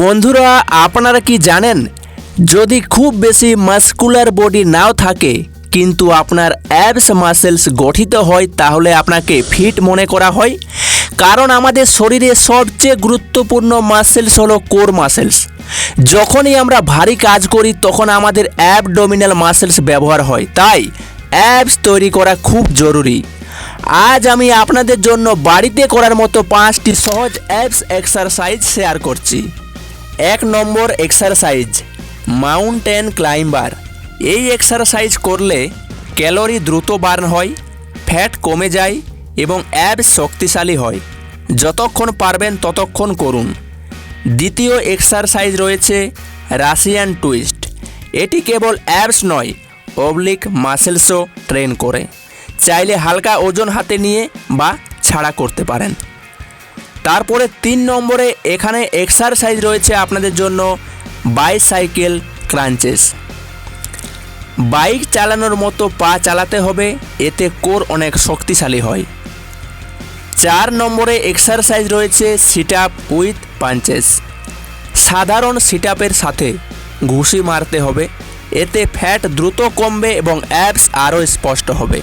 বন্ধুরা, আপনারা কি জানেন, যদি খুব বেশি মাসকুলার বডি নাও থাকে কিন্তু আপনার অ্যাবস মাসেলস গঠিত হয় তাহলে আপনাকে ফিট মনে করা হয়। কারণ আমাদের শরীরে সবচেয়ে গুরুত্বপূর্ণ মাসেলস হলো কোর মাসেলস। যখনই আমরা ভারী কাজ করি তখন আমাদের অ্যাবডোমিনাল মাসেলস ব্যবহার হয়, তাই অ্যাবস তৈরি করা খুব জরুরি। আজ আমি আপনাদের জন্য বাড়িতে করার মতো 5টি সহজ অ্যাবস এক্সারসাইজ শেয়ার করছি। 1 নম্বর এক্সারসাইজ, মাউন্টেন ক্লাইম্বার। এই এক্সারসাইজ করলে ক্যালোরি দ্রুত বার্ন হয়, ফ্যাট কমে যায় এবং অ্যাবস শক্তিশালী হয়। যতক্ষণ পারবেন ততক্ষণ করুন। দ্বিতীয় এক্সারসাইজ রয়েছে রাশিয়ান টুইস্ট। এটি কেবল অ্যাবস নয়, অবলিক মাসেলসও ট্রেন করে। চাইলে হালকা ওজন হাতে নিয়ে বা ছাড়া করতে পারেন। তারপরে 3 নম্বরে এখানে এক্সারসাইজ রয়েছে আপনাদের জন্য বাইসাইকেল ক্রাঞ্চেস। বাইক চালানোর মতো পা চালাতে হবে, এতে কোর অনেক শক্তিশালী হয়। 4 নম্বরে এক্সারসাইজ রয়েছে সিট আপ উইথ পাঞ্চেস। সাধারণ সিট আপের সাথে ঘুষি মারতে হবে, এতে ফ্যাট দ্রুত কমবে এবং অ্যাবস আরও স্পষ্ট হবে।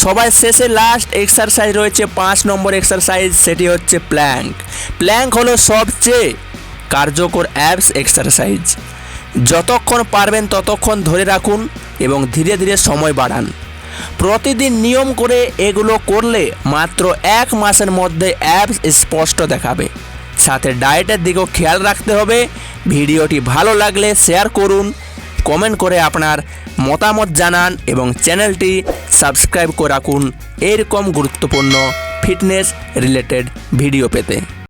সবার শেষে লাস্ট এক্সারসাইজ রয়েছে 5 নম্বর এক্সারসাইজ, সেটি হচ্ছে প্ল্যাঙ্ক। প্ল্যাঙ্ক হলো সবচেয়ে কার্যকর অ্যাবস এক্সারসাইজ। যতক্ষণ পারবেন ততক্ষণ ধরে রাখুন এবং ধীরে ধীরে সময় বাড়ান। প্রতিদিন নিয়ম করে এগুলো করলে মাত্র 1 মাসের মধ্যে অ্যাবস স্পষ্ট দেখাবে। সাথে ডায়েটের দিকেও খেয়াল রাখতে হবে। ভিডিওটি ভালো লাগলে শেয়ার করুন, কমেন্ট করে আপনার মতামত জানান এবং চ্যানেলটি সাবস্ক্রাইব করে রাখুন এরকম গুরুত্বপূর্ণ ফিটনেস রিলেটেড ভিডিও পেতে।